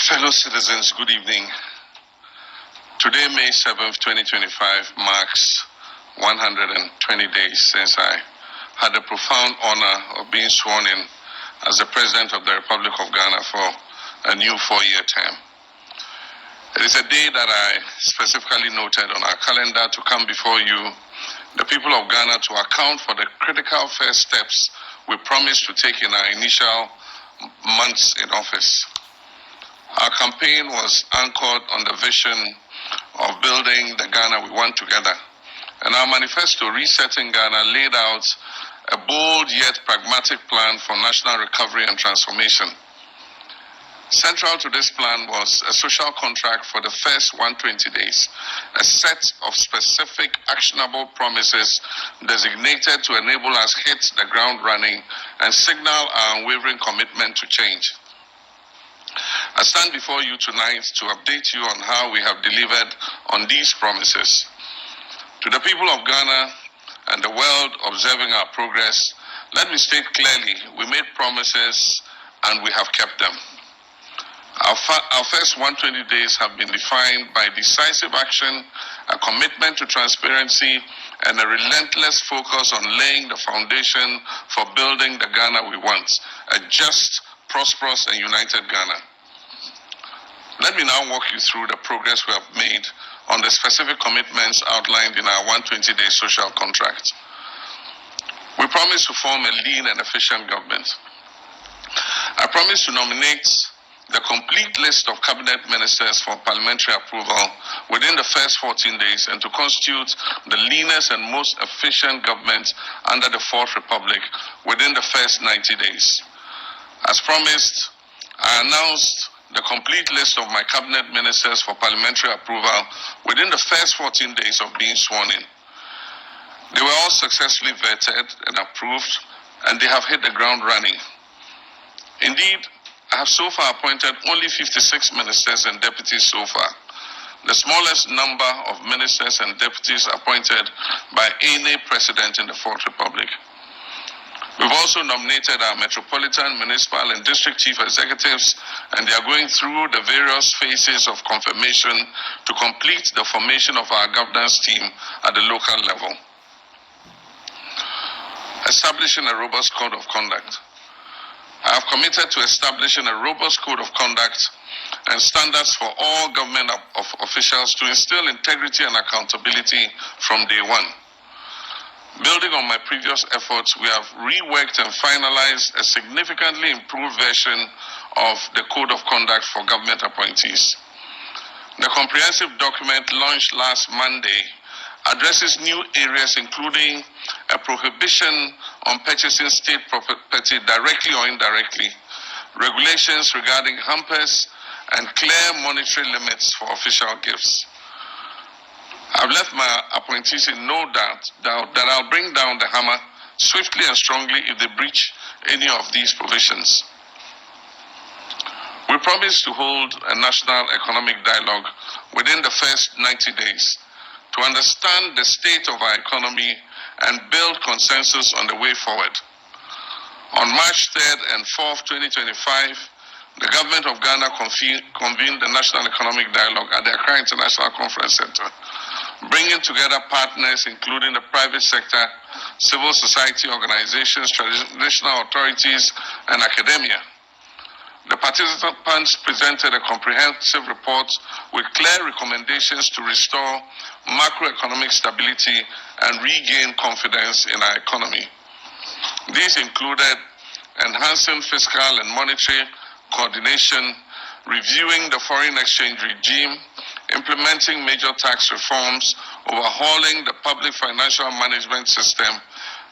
fellow citizens, good evening. Today, May 7th, 2025, marks 120 days since I had the profound honor of being sworn in as the President of the Republic of Ghana for a new 4-year term. It is a day that I specifically noted on our calendar to come before you, the people of Ghana, to account for the critical first steps we promised to take in our initial months in office. Our campaign was anchored on the vision of building the Ghana we want together. And our manifesto, Resetting Ghana, laid out a bold yet pragmatic plan for national recovery and transformation. Central to this plan was a social contract for the first 120 days, a set of specific actionable promises designated to enable us hit the ground running and signal our unwavering commitment to change. I stand before you tonight to update you on how we have delivered on these promises. To the people of Ghana and the world observing our progress, let me state clearly, we made promises and we have kept them. Our first 120 days have been defined by decisive action, a commitment to transparency, and a relentless focus on laying the foundation for building the Ghana we want, a just, prosperous, and united Ghana. Let me now walk you through the progress we have made on the specific commitments outlined in our 120-day social contract. We promise to form a lean and efficient government. I promise to nominate the complete list of cabinet ministers for parliamentary approval within the first 14 days and to constitute the leanest and most efficient government under the Fourth Republic within the first 90 days. As promised, I announced the complete list of my cabinet ministers for parliamentary approval within the first 14 days of being sworn in. They were all successfully vetted and approved, and they have hit the ground running. Indeed, I have so far appointed only 56 ministers and deputies so far, the smallest number of ministers and deputies appointed by any president in the Fourth Republic. We've also nominated our metropolitan, municipal, and district chief executives, and they are going through the various phases of confirmation to complete the formation of our governance team at the local level. Establishing a robust code of conduct. I have committed to establishing a robust code of conduct and standards for all government officials to instill integrity and accountability from day one. Building on my previous efforts, we have reworked and finalized a significantly improved version of the Code of Conduct for government appointees. The comprehensive document launched last Monday addresses new areas including a prohibition on purchasing state property directly or indirectly, regulations regarding hampers, and clear monetary limits for official gifts. I've left my appointees in no doubt that I'll bring down the hammer swiftly and strongly if they breach any of these provisions. We promise to hold a national economic dialogue within the first 90 days to understand the state of our economy and build consensus on the way forward. On March 3rd and 4th, 2025, the government of Ghana convened the National Economic Dialogue at the Accra International Conference Center, bringing together partners including the private sector, civil society organizations, traditional authorities, and academia. The participants presented a comprehensive report with clear recommendations to restore macroeconomic stability and regain confidence in our economy. These included enhancing fiscal and monetary coordination, reviewing the foreign exchange regime, implementing major tax reforms, overhauling the public financial management system,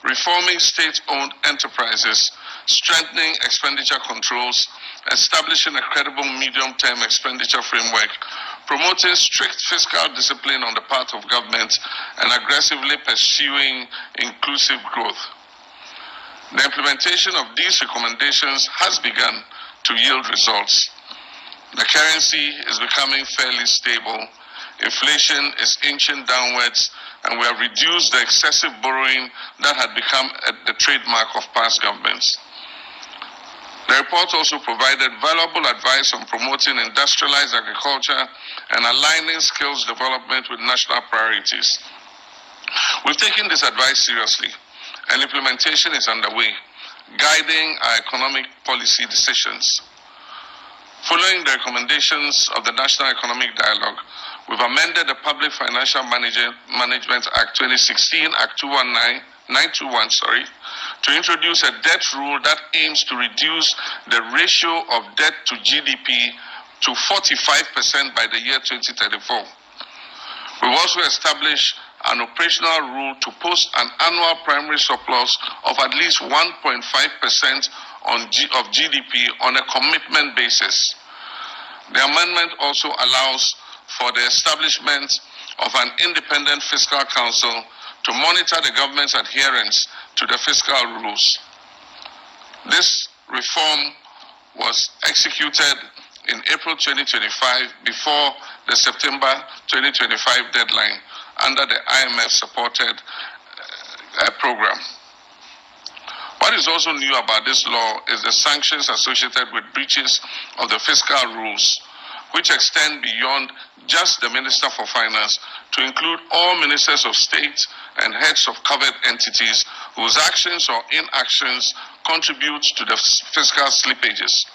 reforming state-owned enterprises, strengthening expenditure controls, establishing a credible medium-term expenditure framework, promoting strict fiscal discipline on the part of government, and aggressively pursuing inclusive growth. The implementation of these recommendations has begun to yield results. The currency is becoming fairly stable, inflation is inching downwards, and we have reduced the excessive borrowing that had become the trademark of past governments. The report also provided valuable advice on promoting industrialized agriculture and aligning skills development with national priorities. We've taken this advice seriously, and implementation is underway, guiding our economic policy decisions. Following the recommendations of the National Economic Dialogue, we've amended the Public Financial Management Act 2016, Act 921, to introduce a debt rule that aims to reduce the ratio of debt to GDP to 45% by the year 2034. We've also established an operational rule to post an annual primary surplus of at least 1.5% of GDP on a commitment basis. The amendment also allows for the establishment of an independent fiscal council to monitor the government's adherence to the fiscal rules. This reform was executed in April 2025 before the September 2025 deadline under the IMF-supported program. What is also new about this law is the sanctions associated with breaches of the fiscal rules, which extend beyond just the Minister for Finance to include all ministers of state and heads of covered entities whose actions or inactions contribute to the fiscal slippages.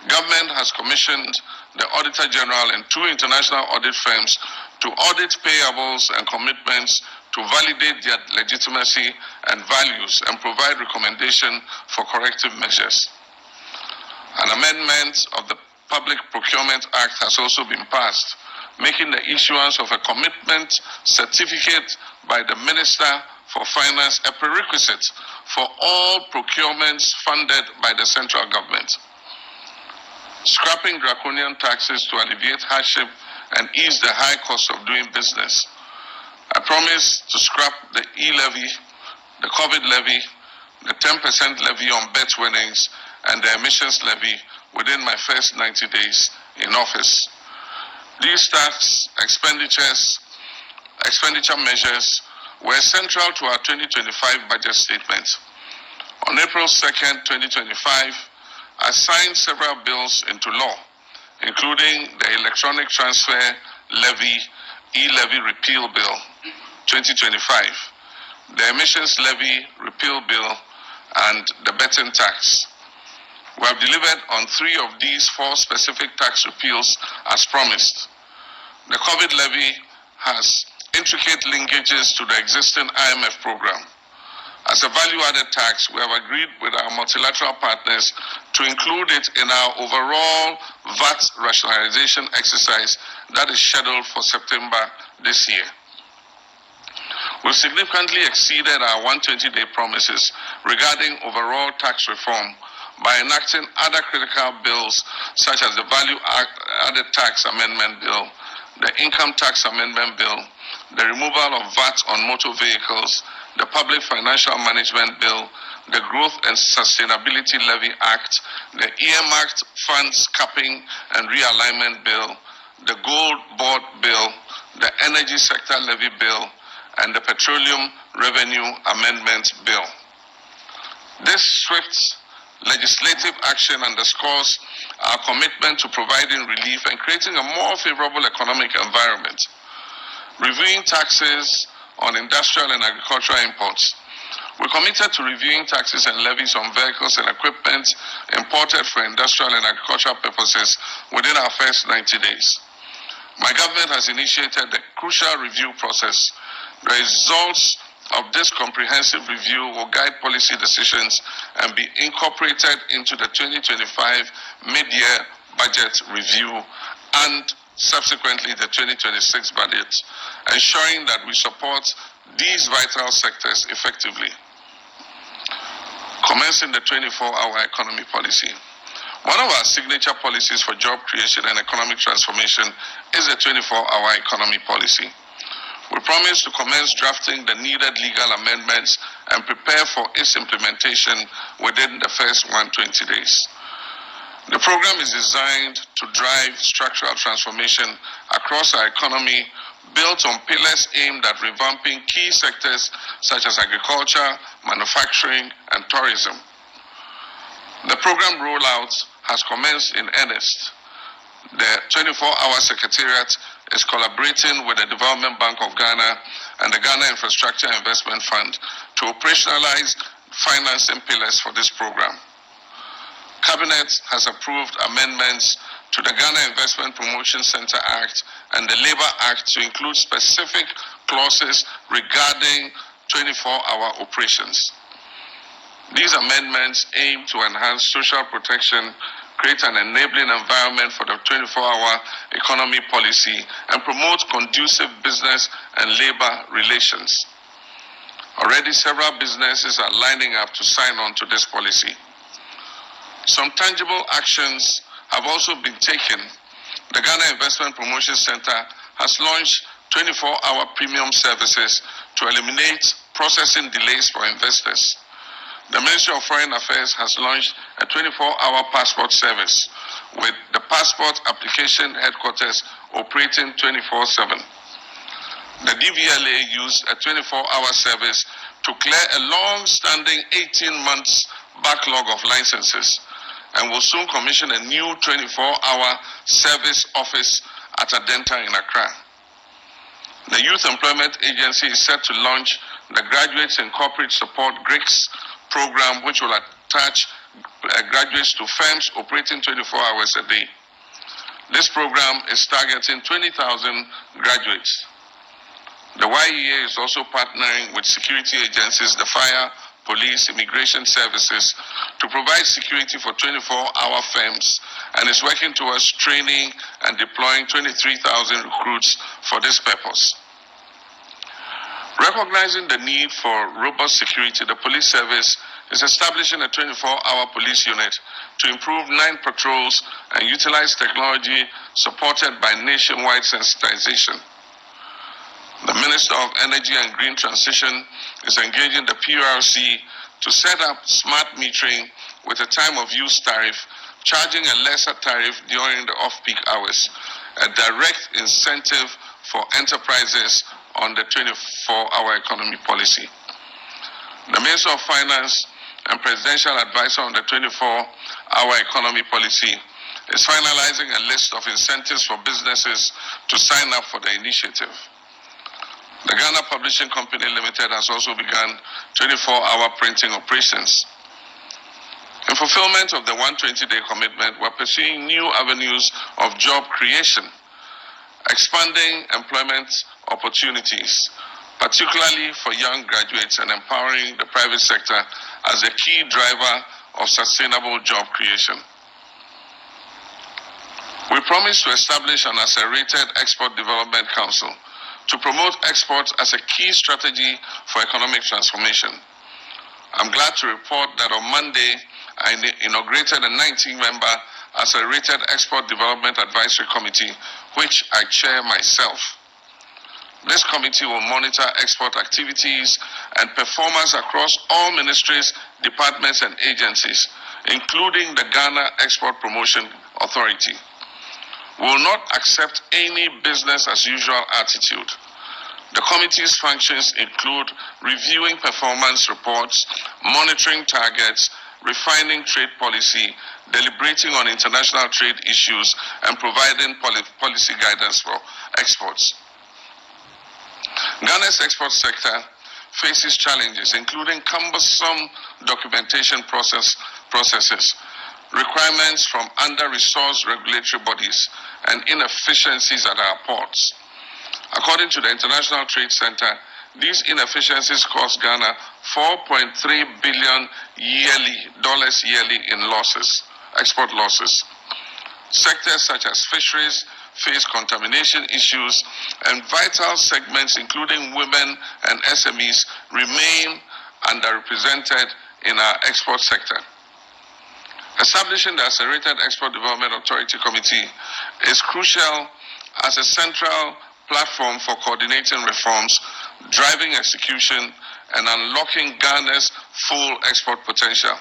Government has commissioned the Auditor General and 2 international audit firms to audit payables and commitments to validate their legitimacy and values and provide recommendation for corrective measures. An amendment of the Public Procurement Act has also been passed, making the issuance of a commitment certificate by the Minister for Finance a prerequisite for all procurements funded by the central government. Scrapping draconian taxes to alleviate hardship and ease the high cost of doing business. I promise to scrap the e-levy, the COVID levy, the 10% levy on bet winnings, and the emissions levy within my first 90 days in office. These tax expenditure measures were central to our 2025 budget statement. On April 2nd, 2025, I signed several bills into law, including the Electronic Transfer Levy e-levy repeal bill 2025, the emissions levy repeal bill, and the betting tax. We have delivered on 3 of these 4 specific tax repeals as promised. The COVID levy has intricate linkages to the existing IMF program. As a value-added tax, we have agreed with our multilateral partners to include it in our overall VAT rationalization exercise that is scheduled for September this year. We've significantly exceeded our 120-day promises regarding overall tax reform by enacting other critical bills such as the Value-Added Tax Amendment Bill, the Income Tax Amendment Bill, the removal of VAT on motor vehicles, the Public Financial Management Bill, the Growth and Sustainability Levy Act, the Earmarked Funds Capping and Realignment Bill, the Gold Board Bill, the Energy Sector Levy Bill, and the Petroleum Revenue Amendment Bill. This swift legislative action underscores our commitment to providing relief and creating a more favorable economic environment. Reviewing taxes on industrial and agricultural imports. We're committed to reviewing taxes and levies on vehicles and equipment imported for industrial and agricultural purposes within our first 90 days. My government has initiated the crucial review process. The results of this comprehensive review will guide policy decisions and be incorporated into the 2025 mid-year budget review and subsequently the 2026 budget, ensuring that we support these vital sectors effectively. Commencing the 24-hour economy policy. One of our signature policies for job creation and economic transformation is the 24-hour economy policy. We promise to commence drafting the needed legal amendments and prepare for its implementation within the first 120 days. The program is designed to drive structural transformation across our economy, built on pillars aimed at revamping key sectors such as agriculture, manufacturing, and tourism. The program rollout has commenced in earnest. The 24-hour Secretariat is collaborating with the Development Bank of Ghana and the Ghana Infrastructure Investment Fund to operationalize financing pillars for this program. Cabinet has approved amendments to the Ghana Investment Promotion Center Act and the Labour Act to include specific clauses regarding 24-hour operations. These amendments aim to enhance social protection, create an enabling environment for the 24-hour economy policy, and promote conducive business and labor relations. Already several businesses are lining up to sign on to this policy. Some tangible actions have also been taken. The Ghana Investment Promotion Center has launched 24-hour premium services to eliminate processing delays for investors. The Ministry of Foreign Affairs has launched a 24-hour passport service with the passport application headquarters operating 24/7. The DVLA used a 24-hour service to clear a long-standing 18 months backlog of licenses and will soon commission a new 24-hour service office at Adenta in Accra. The Youth Employment Agency is set to launch the Graduates in Corporate Support GRICS program, which will attach graduates to firms operating 24 hours a day. This program is targeting 20,000 graduates. The YEA is also partnering with security agencies, the fire, police, immigration services, to provide security for 24-hour firms and is working towards training and deploying 23,000 recruits for this purpose. Recognizing the need for robust security, the police service is establishing a 24-hour police unit to improve 9 patrols and utilize technology supported by nationwide sensitization. The Minister of Energy and Green Transition is engaging the PURC to set up smart metering with a time of use tariff, charging a lesser tariff during the off-peak hours, a direct incentive for enterprises on the 24-hour economy policy. The Minister of Finance and Presidential Advisor on the 24-hour economy policy is finalizing a list of incentives for businesses to sign up for the initiative. The Ghana Publishing Company Limited has also begun 24-hour printing operations. In fulfillment of the 120-day commitment, we're pursuing new avenues of job creation, expanding employment opportunities, particularly for young graduates, and empowering the private sector as a key driver of sustainable job creation. We promise to establish an accelerated Export Development Council to promote exports as a key strategy for economic transformation. I'm glad to report that on Monday, I inaugurated a 19-member Accelerated Export Development Advisory Committee, which I chair myself. This committee will monitor export activities and performance across all ministries, departments, and agencies, including the Ghana Export Promotion Authority. We will not accept any business as usual attitude. The committee's functions include reviewing performance reports, monitoring targets, refining trade policy, deliberating on international trade issues, and providing policy guidance for exports. Ghana's export sector faces challenges, including cumbersome documentation processes, requirements from under-resourced regulatory bodies, and inefficiencies at our ports. According to the International Trade Center, these inefficiencies cost Ghana $4.3 billion yearly in losses, export losses. Sectors such as fisheries face contamination issues, and vital segments including women and SMEs remain underrepresented in our export sector. Establishing the Accelerated Export Development Authority Committee is crucial as a central platform for coordinating reforms, driving execution, and unlocking Ghana's full export potential.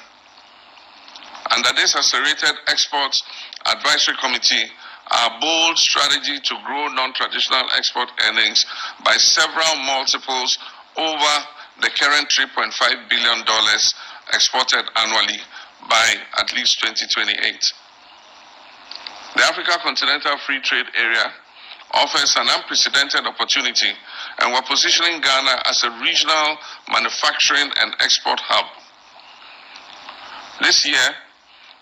Under this Accelerated Exports Advisory Committee, our bold strategy to grow non-traditional export earnings by several multiples over the current $3.5 billion exported annually by at least 2028. The Africa Continental Free Trade Area offers an unprecedented opportunity, and we're positioning Ghana as a regional manufacturing and export hub. This year,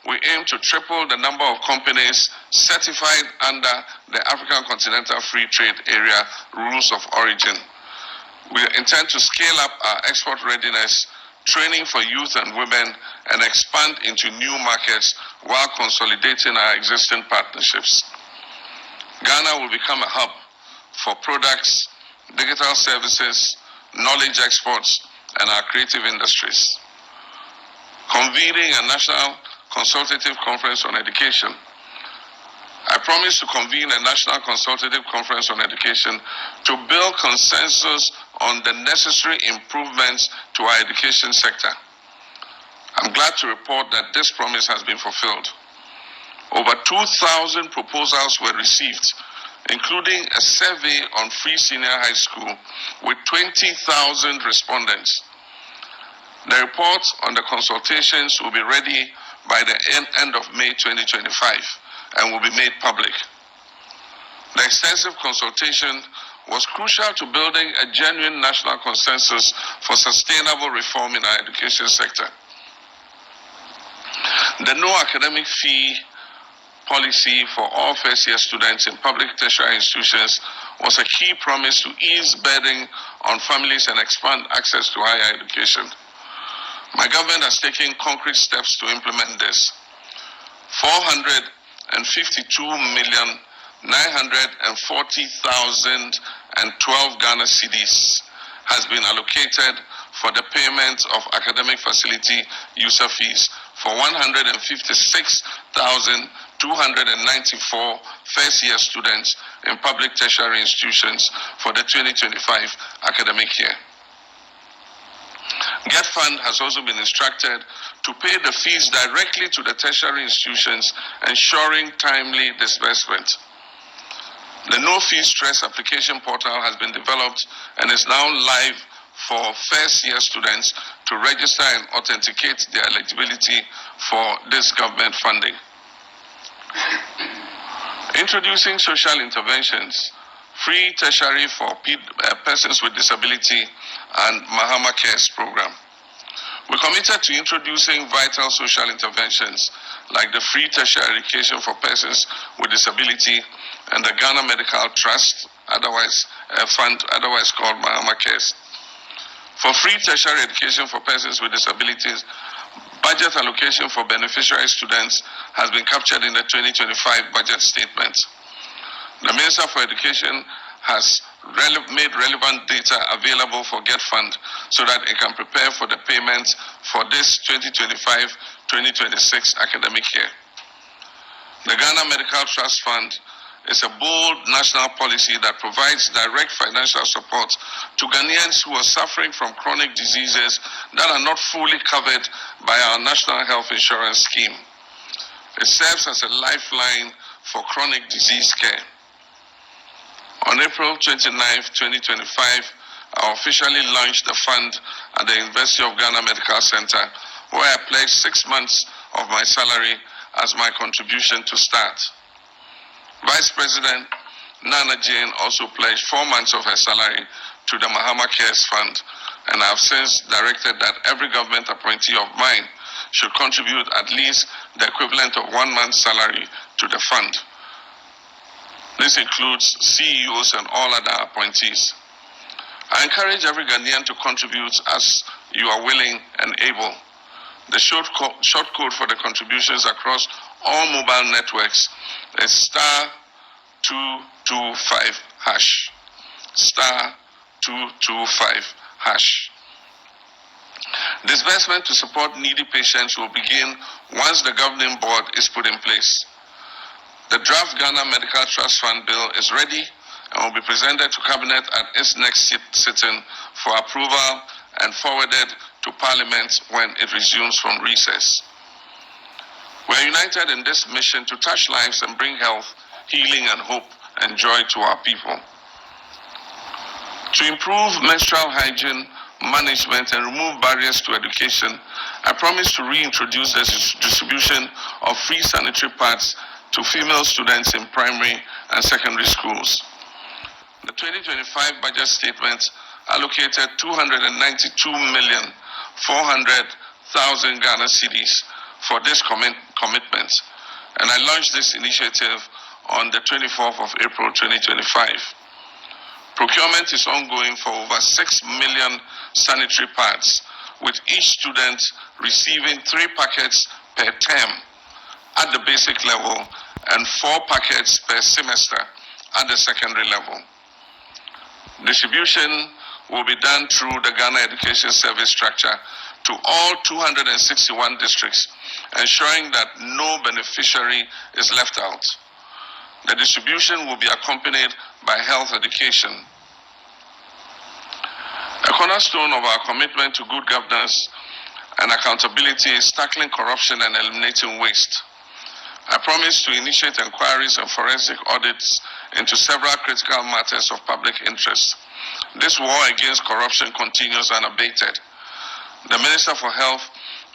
we aim to triple the number of companies certified under the African Continental Free Trade Area Rules of Origin. We intend to scale up our export readiness, training for youth and women, and expand into new markets while consolidating our existing partnerships. Ghana will become a hub for products, digital services, knowledge exports, and our creative industries. Convening a national consultative conference on education. I promise to convene a national consultative conference on education to build consensus on the necessary improvements to our education sector. I'm glad to report that this promise has been fulfilled. Over 2,000 proposals were received, including a survey on free senior high school with 20,000 respondents. The report on the consultations will be ready by the end of May 2025 and will be made public. The extensive consultation was crucial to building a genuine national consensus for sustainable reform in our education sector. The no academic fee policy for all first-year students in public tertiary institutions was a key promise to ease burden on families and expand access to higher education. My government has taken concrete steps to implement this. 452,940,012 Ghana cedis has been allocated for the payment of academic facility user fees for 156,294 first-year students in public tertiary institutions for the 2025 academic year. Get Fund has also been instructed to pay the fees directly to the tertiary institutions, ensuring timely disbursement. The No Fee Stress application portal has been developed and is now live for first-year students to register and authenticate their eligibility for this government funding. Introducing social interventions, free tertiary for persons with disability, and Mahama Cares program. We're committed to introducing vital social interventions like the free tertiary education for persons with disability and the Ghana Medical Trust, otherwise called Mahama Cares. For free tertiary education for persons with disabilities, budget allocation for beneficiary students has been captured in the 2025 budget statement. The Minister for Education has made relevant data available for Get Fund so that it can prepare for the payments for this 2025-2026 academic year. The Ghana Medical Trust Fund is a bold national policy that provides direct financial support to Ghanaians who are suffering from chronic diseases that are not fully covered by our national health insurance scheme. It serves as a lifeline for chronic disease care. On April 29, 2025, I officially launched the fund at the University of Ghana Medical Center, where I pledged 6 months of my salary as my contribution to start. Vice President Nana Jane also pledged 4 months of her salary to the Mahama Cares Fund, and I have since directed that every government appointee of mine should contribute at least the equivalent of 1 month's salary to the fund. This includes CEOs and all other appointees. I encourage every Ghanaian to contribute as you are willing and able. The short code for the contributions across all mobile networks is *225#. *225#. Disbursement to support needy patients will begin once the governing board is put in place. The draft Ghana Medical Trust Fund bill is ready and will be presented to Cabinet at its next sitting for approval and forwarded to Parliament when it resumes from recess. We are united in this mission to touch lives and bring health, healing, and hope and joy to our people. To improve menstrual hygiene, management, and remove barriers to education, I promise to reintroduce the distribution of free sanitary pads to female students in primary and secondary schools. The 2025 budget statement allocated 292,400,000 Ghana cedis for this commitment, and I launched this initiative on the 24th of April 2025. Procurement is ongoing for over 6 million sanitary pads, with each student receiving 3 packets per term at the basic level and 4 packets per semester at the secondary level. Distribution will be done through the Ghana Education Service structure to all 261 districts, ensuring that no beneficiary is left out. The distribution will be accompanied by health education. A cornerstone of our commitment to good governance and accountability is tackling corruption and eliminating waste. I promise to initiate inquiries and forensic audits into several critical matters of public interest. This war against corruption continues unabated. The Minister for Health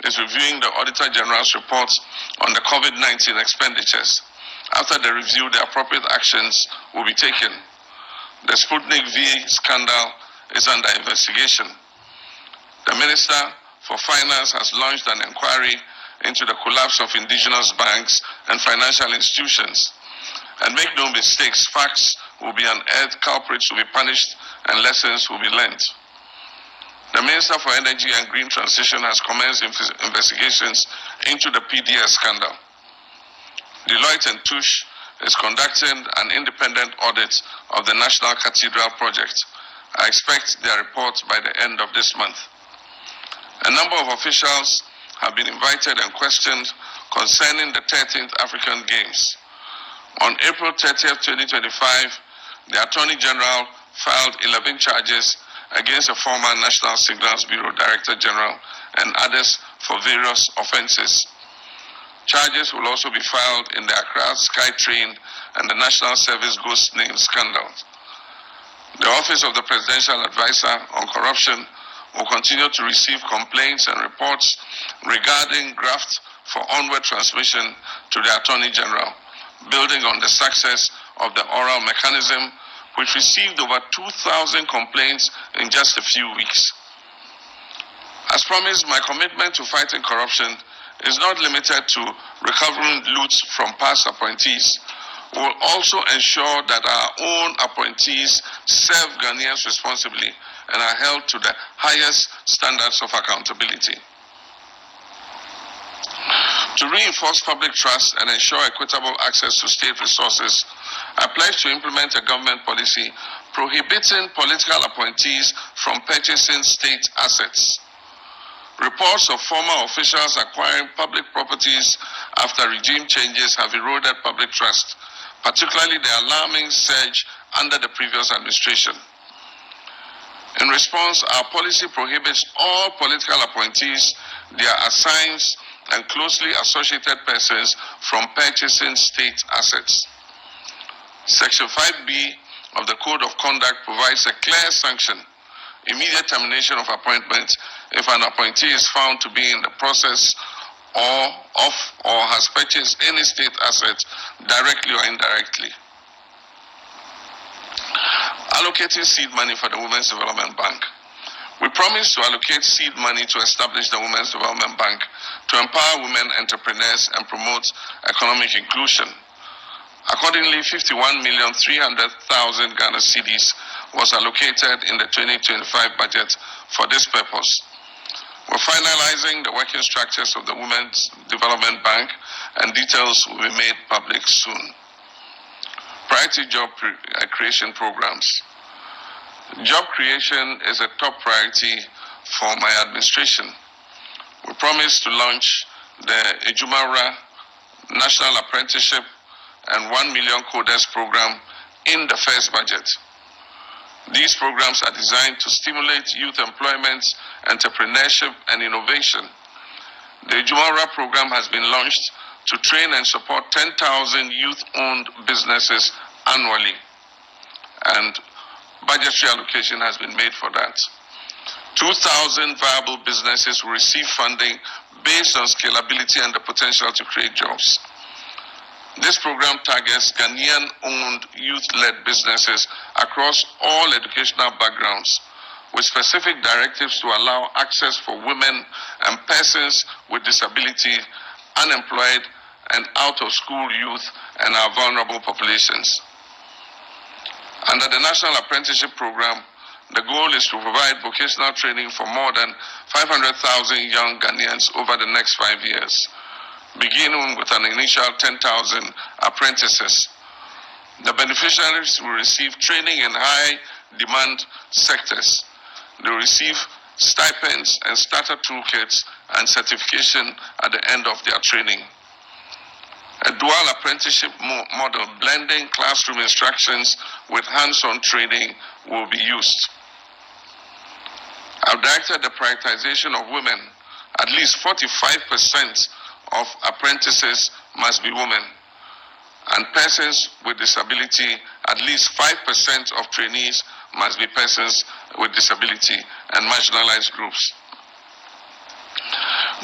is reviewing the Auditor General's report on the COVID-19 expenditures. After the review, the appropriate actions will be taken. The Sputnik V scandal is under investigation. The Minister for Finance has launched an inquiry into the collapse of indigenous banks and financial institutions. And make no mistakes, facts will be unearthed, culprits will be punished, and lessons will be learned. The Minister for Energy and Green Transition has commenced investigations into the PDS scandal. Deloitte and Touche is conducting an independent audit of the National Cathedral project. I expect their report by the end of this month. A number of officials have been invited and questioned concerning the 13th African Games. On April 30th, 2025, the Attorney General filed 11 charges against the former National Signals Bureau Director General and others for various offenses. Charges will also be filed in the Accra SkyTrain and the National Service Ghost Name scandal. The Office of the Presidential Advisor on Corruption will continue to receive complaints and reports regarding graft for onward transmission to the Attorney General, building on the success of the oral mechanism, which received over 2,000 complaints in just a few weeks. As promised, my commitment to fighting corruption is not limited to recovering loot from past appointees. We will also ensure that our own appointees serve Ghanaians responsibly and are held to the highest standards of accountability. To reinforce public trust and ensure equitable access to state resources, I pledge to implement a government policy prohibiting political appointees from purchasing state assets. Reports of former officials acquiring public properties after regime changes have eroded public trust, particularly the alarming surge under the previous administration. In response, our policy prohibits all political appointees, their assigns, and closely associated persons from purchasing state assets. Section 5B of the Code of Conduct provides a clear sanction: immediate termination of appointment if an appointee is found to be in the process or has purchased any state asset directly or indirectly. Allocating seed money for the Women's Development Bank. We promise to allocate seed money to establish the Women's Development Bank to empower women entrepreneurs and promote economic inclusion. Accordingly, 51,300,000 Ghana cedis was allocated in the 2025 budget for this purpose. We're finalizing the working structures of the Women's Development Bank, and details will be made public soon. Priority job creation programs. Job creation is a top priority for my administration. We promise to launch the Ejumara National Apprenticeship and 1 million coders program in the first budget. These programs are designed to stimulate youth employment, entrepreneurship, and innovation. The Ejumara program has been launched to train and support 10,000 youth-owned businesses annually, and budgetary allocation has been made for that. 2,000 viable businesses will receive funding based on scalability and the potential to create jobs. This program targets Ghanaian-owned youth-led businesses across all educational backgrounds, with specific directives to allow access for women and persons with disability, unemployed, and out-of-school youth and our vulnerable populations. Under the National Apprenticeship Program, the goal is to provide vocational training for more than 500,000 young Ghanaians over the next 5 years, beginning with an initial 10,000 apprentices. The beneficiaries will receive training in high-demand sectors. They will receive stipends and starter toolkits and certification at the end of their training. A dual apprenticeship model blending classroom instructions with hands-on training will be used. I've directed the prioritization of women. At least 45% of apprentices must be women, and persons with disability, at least 5% of trainees must be persons with disability and marginalized groups.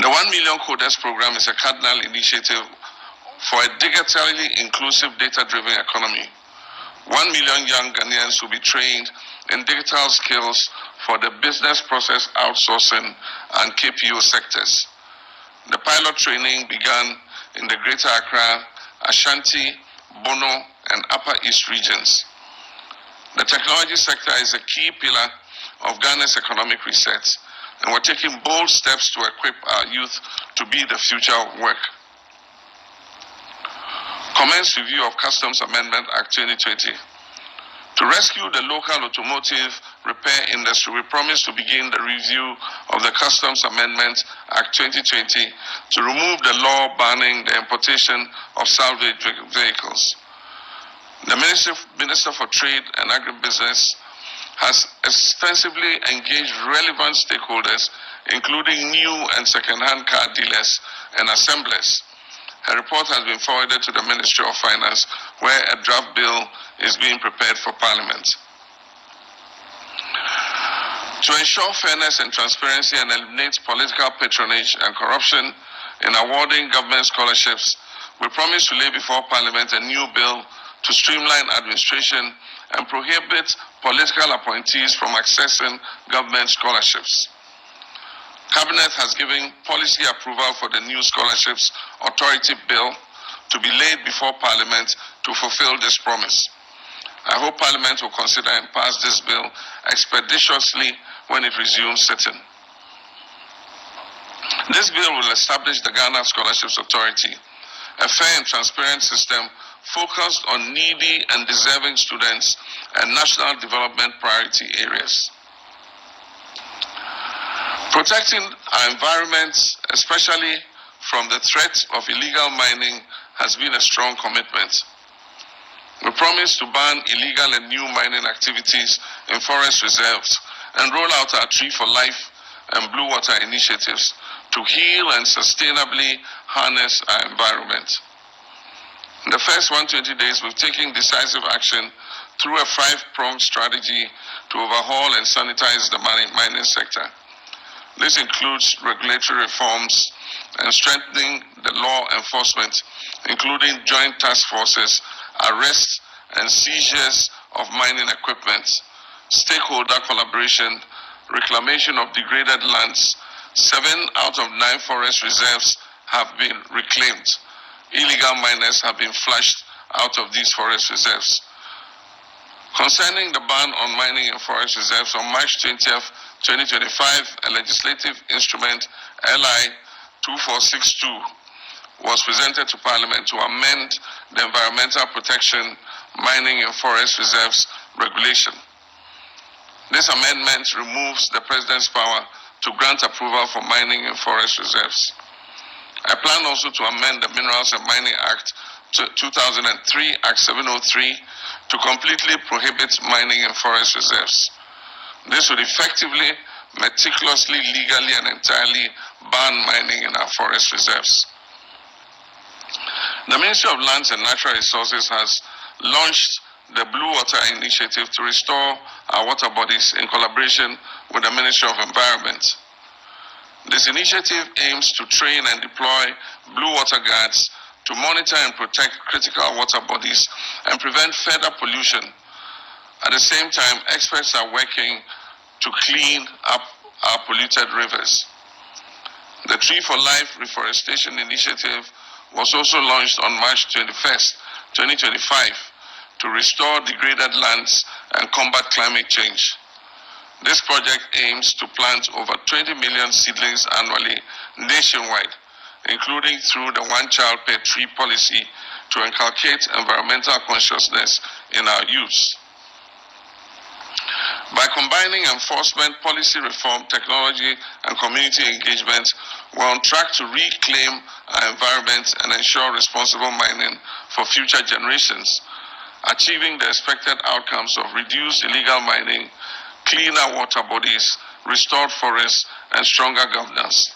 The 1 Million Coders program is a cardinal initiative for a digitally inclusive, data-driven economy. 1 million young Ghanaians will be trained in digital skills for the business process outsourcing and KPO sectors. The pilot training began in the Greater Accra, Ashanti, Bono, and Upper East regions. The technology sector is a key pillar of Ghana's economic reset, and we're taking bold steps to equip our youth to be the future of work. Commence review of Customs Amendment Act 2020. To rescue the local automotive repair industry, we promise to begin the review of the Customs Amendment Act 2020 to remove the law banning the importation of salvage vehicles. The Minister for Trade and Agribusiness has extensively engaged relevant stakeholders, including new and second-hand car dealers and assemblers. A report has been forwarded to the Ministry of Finance, where a draft bill is being prepared for Parliament. To ensure fairness and transparency and eliminate political patronage and corruption in awarding government scholarships, we promise to lay before Parliament a new bill to streamline administration and prohibit political appointees from accessing government scholarships. Cabinet has given policy approval for the new Scholarships Authority Bill to be laid before Parliament to fulfill this promise. I hope Parliament will consider and pass this bill expeditiously when it resumes sitting. This bill will establish the Ghana Scholarships Authority, a fair and transparent system focused on needy and deserving students and national development priority areas. Protecting our environment, especially from the threat of illegal mining, has been a strong commitment. We promise to ban illegal and new mining activities in forest reserves and roll out our Tree for Life and Blue Water initiatives to heal and sustainably harness our environment. In the first 120 days, we've taken decisive action through a 5-pronged strategy to overhaul and sanitize the mining sector. This includes regulatory reforms and strengthening the law enforcement, including joint task forces, arrests and seizures of mining equipment, stakeholder collaboration, reclamation of degraded lands. 7 out of 9 forest reserves have been reclaimed. Illegal miners have been flushed out of these forest reserves. Concerning the ban on mining in forest reserves, on March 20th, 2025, a legislative instrument, LI 2462, was presented to Parliament to amend the Environmental Protection Mining in Forest Reserves Regulation. This amendment removes the President's power to grant approval for mining in forest reserves. I plan also to amend the Minerals and Mining Act 2003, Act 703, to completely prohibit mining in forest reserves. This would effectively, meticulously, legally, and entirely ban mining in our forest reserves. The Ministry of Lands and Natural Resources has launched the Blue Water Initiative to restore our water bodies in collaboration with the Ministry of Environment. This initiative aims to train and deploy Blue Water Guards to monitor and protect critical water bodies and prevent further pollution. At the same time, experts are working to clean up our polluted rivers. The Tree for Life Reforestation Initiative was also launched on March 21st, 2025, to restore degraded lands and combat climate change. This project aims to plant over 20 million seedlings annually nationwide, including through the One Child Per Tree policy to inculcate environmental consciousness in our youth. By combining enforcement, policy reform, technology, and community engagement, we're on track to reclaim our environment and ensure responsible mining for future generations, achieving the expected outcomes of reduced illegal mining, cleaner water bodies, restored forests, and stronger governance.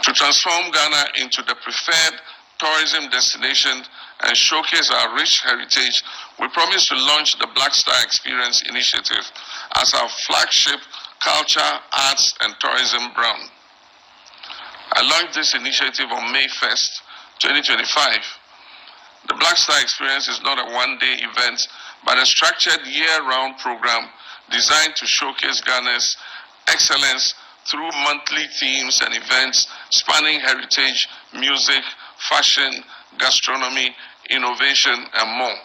To transform Ghana into the preferred tourism destination and showcase our rich heritage, we promise to launch the Black Star Experience Initiative as our flagship culture, arts, and tourism brand. I launched this initiative on May 1st, 2025. The Black Star Experience is not a one-day event, but a structured year-round program designed to showcase Ghana's excellence through monthly themes and events spanning heritage, music, fashion, gastronomy, innovation, and more.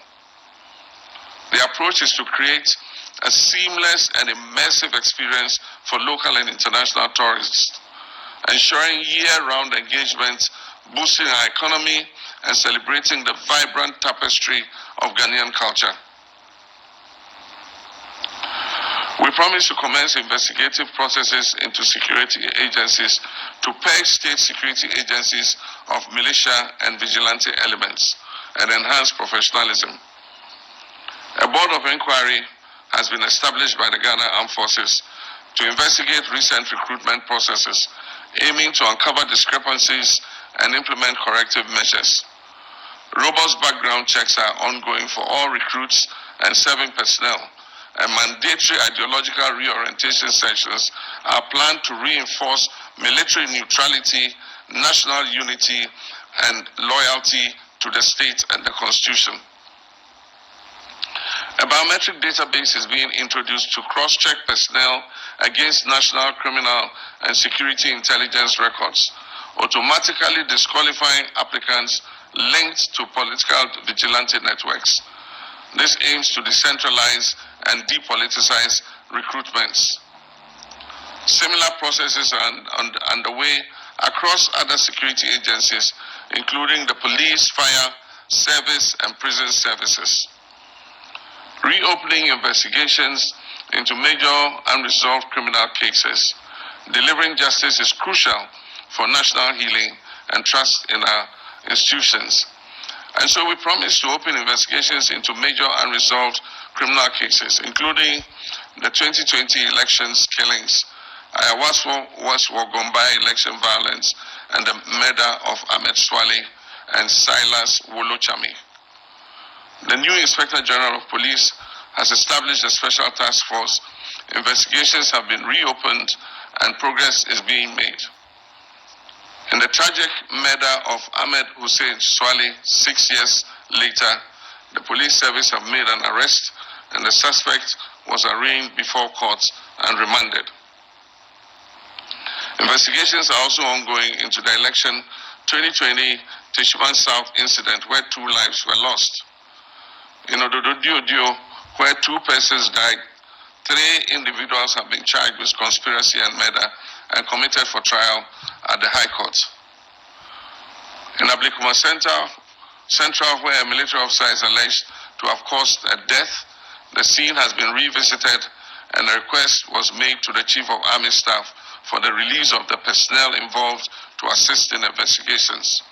The approach is to create a seamless and immersive experience for local and international tourists, ensuring year-round engagement, boosting our economy, and celebrating the vibrant tapestry of Ghanaian culture. We promise to commence investigative processes into security agencies to purge state security agencies of militia and vigilante elements and enhance professionalism. A board of inquiry has been established by the Ghana Armed Forces to investigate recent recruitment processes, aiming to uncover discrepancies and implement corrective measures. Robust background checks are ongoing for all recruits and serving personnel, and mandatory ideological reorientation sessions are planned to reinforce military neutrality, national unity, and loyalty to the state and the Constitution. A biometric database is being introduced to cross-check personnel against national criminal and security intelligence records, automatically disqualifying applicants linked to political vigilante networks. This aims to decentralize and depoliticize recruitments. Similar processes are underway across other security agencies, including the police, fire, service, and prison services. Reopening investigations into major unresolved criminal cases. Delivering justice is crucial for national healing and trust in our institutions. And so we promise to open investigations into major unresolved criminal cases, including the 2020 elections killings, Ayawaso West Wogombai election violence, and the murder of Ahmed Swale and Silas Wolochami. The new Inspector General of Police has established a special task force. Investigations have been reopened and progress is being made. In the tragic murder of Ahmed Hussein Swale 6 years later, the police service have made an arrest and the suspect was arraigned before court and remanded. Investigations are also ongoing into the election 2020 Tishuman South incident where 2 lives were lost. In Ododo, where 2 persons died, 3 individuals have been charged with conspiracy and murder and committed for trial at the High Court. In Ablikuma Central, where a military officer is alleged to have caused a death, the scene has been revisited and a request was made to the Chief of Army Staff for the release of the personnel involved to assist in investigations.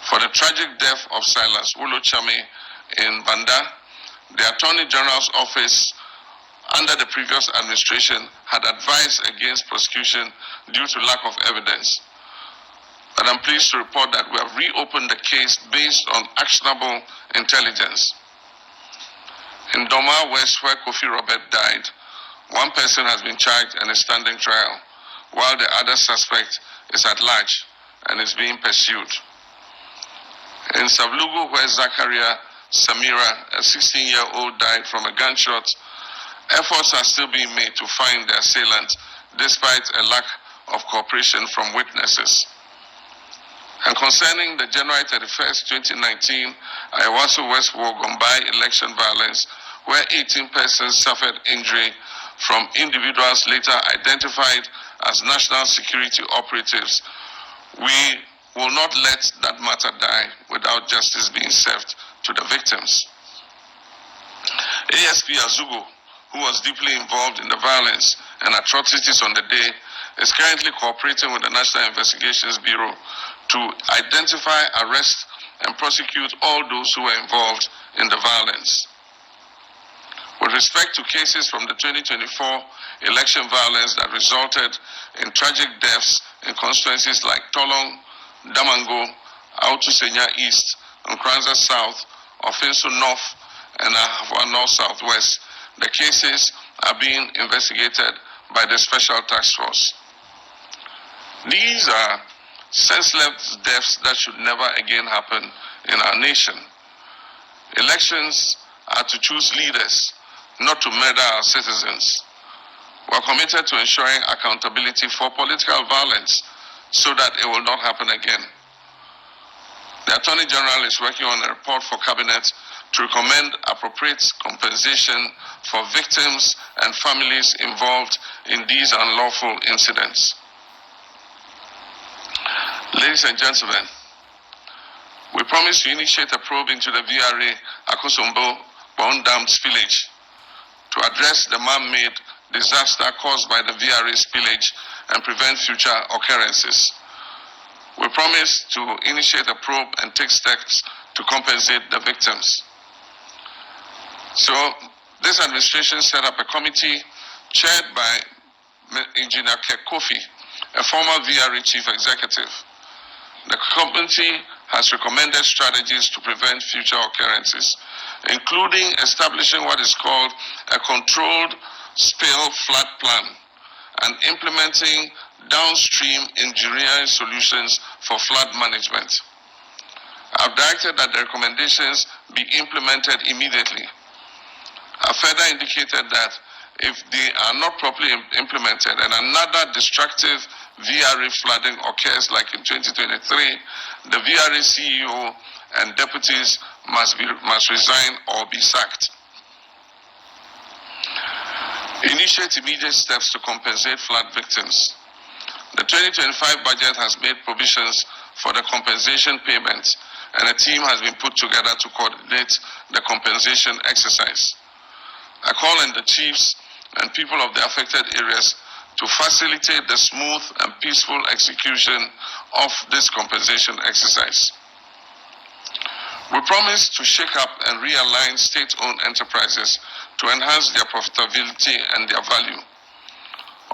For the tragic death of Silas Wolochami in Banda, the Attorney General's office under the previous administration had advised against prosecution due to lack of evidence. but I'm pleased to report that we have reopened the case based on actionable intelligence. In Doma West, where Kofi Robert died, one person has been charged and is standing trial, while the other suspect is at large and is being pursued. In Sablugu, where Zakaria Samira, a 16-year-old, died from a gunshot, efforts are still being made to find the assailant, despite a lack of cooperation from witnesses. And concerning the January 31st, 2019, Ayawaso West Wogombai election violence, where 18 persons suffered injury from individuals later identified as national security operatives, we will not let that matter die without justice being served to the victims. ASP Azugo, who was deeply involved in the violence and atrocities on the day, is currently cooperating with the National Investigations Bureau to identify, arrest, and prosecute all those who were involved in the violence. With respect to cases from the 2024 election violence that resulted in tragic deaths in constituencies like Tolong, Damango, Autusenya East, Nkranza South, Ofinso North, and Ahafua North Southwest, the cases are being investigated by the Special Task Force. These are senseless deaths that should never again happen in our nation. Elections are to choose leaders, not to murder our citizens. We are committed to ensuring accountability for political violence so that it will not happen again. The Attorney General is working on a report for Cabinet to recommend appropriate compensation for victims and families involved in these unlawful incidents. Ladies and gentlemen, we promise to initiate a probe into the VRA Akosombo Bond Dam spillage to address the man-made disaster caused by the VRA spillage and prevent future occurrences. We promise to initiate a probe and take steps to compensate the victims. So, this administration set up a committee chaired by Engineer Kek Kofi, a former VRA chief executive. The committee has recommended strategies to prevent future occurrences, including establishing what is called a controlled spill flood plan and implementing downstream engineering solutions for flood management. I've directed that the recommendations be implemented immediately. I further indicated that if they are not properly implemented and another destructive VRA flooding occurs like in 2023, the VRA CEO and deputies must resign or be sacked. Initiate immediate steps to compensate flood victims. The 2025 budget has made provisions for the compensation payments, and a team has been put together to coordinate the compensation exercise. I call on the chiefs and people of the affected areas to facilitate the smooth and peaceful execution of this compensation exercise. We promise to shake up and realign state-owned enterprises to enhance their profitability and their value.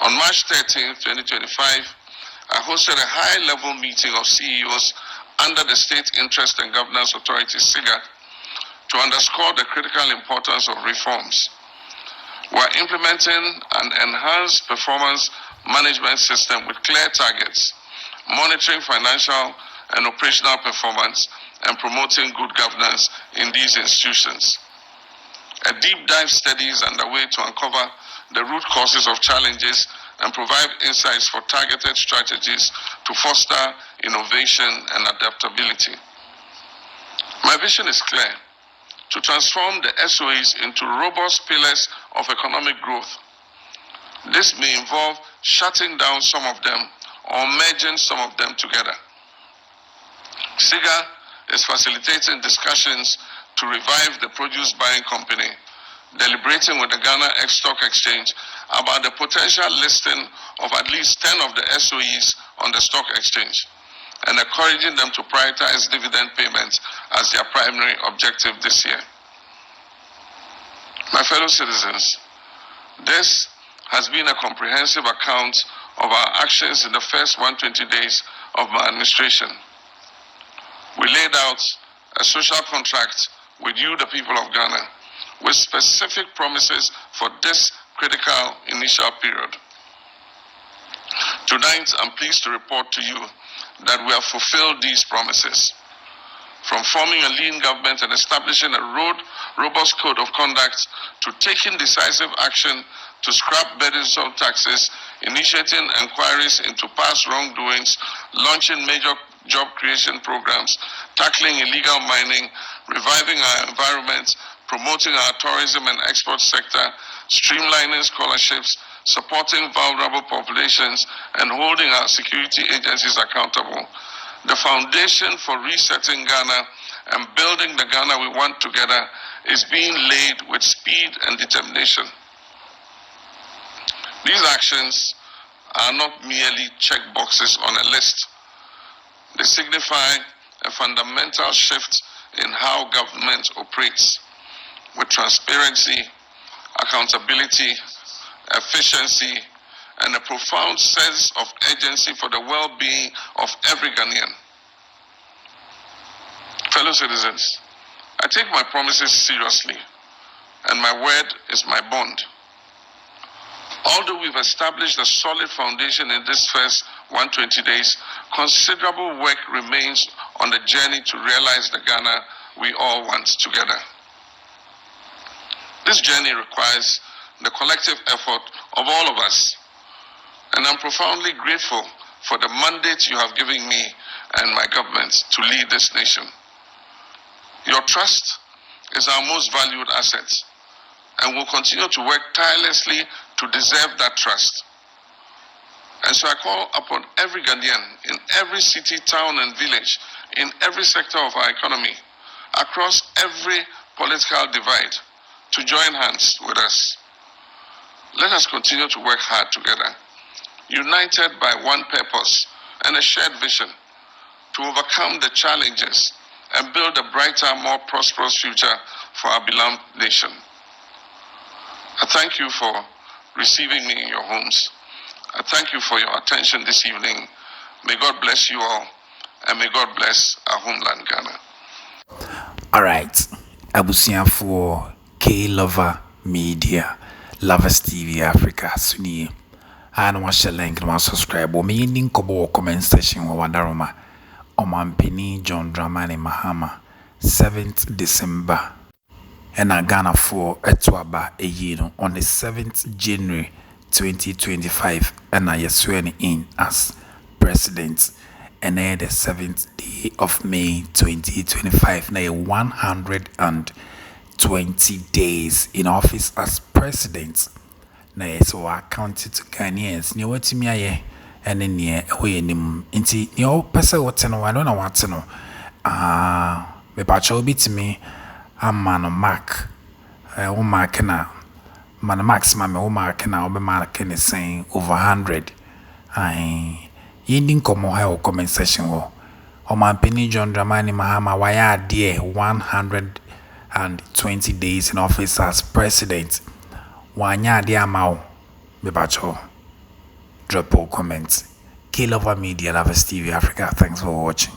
On March 13, 2025, I hosted a high-level meeting of CEOs under the State Interest and Governance Authority, SIGA, to underscore the critical importance of reforms. We are implementing an enhanced performance management system with clear targets, monitoring financial and operational performance, and promoting good governance in these institutions. A deep dive study is underway to uncover the root causes of challenges and provide insights for targeted strategies to foster innovation and adaptability. My vision is clear: to transform the SOEs into robust pillars of economic growth. This may involve shutting down some of them or merging some of them together. SIGA is facilitating discussions to revive the produce buying company, deliberating with the Ghana Stock Exchange about the potential listing of at least 10 of the SOEs on the stock exchange, and encouraging them to prioritize dividend payments as their primary objective this year. My fellow citizens, this has been a comprehensive account of our actions in the first 120 days of my administration. We laid out a social contract with you, the people of Ghana, with specific promises for this critical initial period. Tonight, I'm pleased to report to you that we have fulfilled these promises. From forming a lean government and establishing a robust code of conduct to taking decisive action to scrap burdensome taxes, initiating inquiries into past wrongdoings, launching major job creation programs, tackling illegal mining, reviving our environment, promoting our tourism and export sector, streamlining scholarships, supporting vulnerable populations, and holding our security agencies accountable. The foundation for resetting Ghana and building the Ghana we want together is being laid with speed and determination. These actions are not merely check boxes on a list. They signify a fundamental shift in how government operates, with transparency, accountability, efficiency, and a profound sense of urgency for the well-being of every Ghanaian. Fellow citizens, I take my promises seriously, and my word is my bond. Although we've established a solid foundation in this first 120 days, considerable work remains on the journey to realize the Ghana we all want together. This journey requires the collective effort of all of us, and I'm profoundly grateful for the mandate you have given me and my government to lead this nation. Your trust is our most valued asset, and we'll continue to work tirelessly to deserve that trust. And so I call upon every Ghanaian in every city, town, and village, in every sector of our economy, across every political divide, to join hands with us. Let us continue to work hard together, united by one purpose and a shared vision, to overcome the challenges and build a brighter, more prosperous future for our beloved nation. I thank you for receiving me in your homes. I thank you for your attention this evening. May God bless you all, and may God bless our homeland, Ghana. All right, Abusia for K-Lover Media, Lovers TV Africa, Suni. And watch the link and subscribe. Or me in comment section or Wadaroma. Omampini John Dramani Mahama, 7th December. And Ghana for Etwaba a year on the 7th January 2025. And I swear in as president. And then the 7th day of May 2025. Now 120 days in office as president. Now so I counted to Ghanaians. You what me aye and then near away nim inti your person what no I don't know what no me pacho bit me I'm man mark o mark na man maximum o mark na o be mark ni saying over 100 yending komo ha o comment section o man penny John Dramani Mahama why dear 120 days in office as president. Wanya dia mau bebacho drop all comments. K-Lover Media, Lovers TV Africa. Thanks for watching.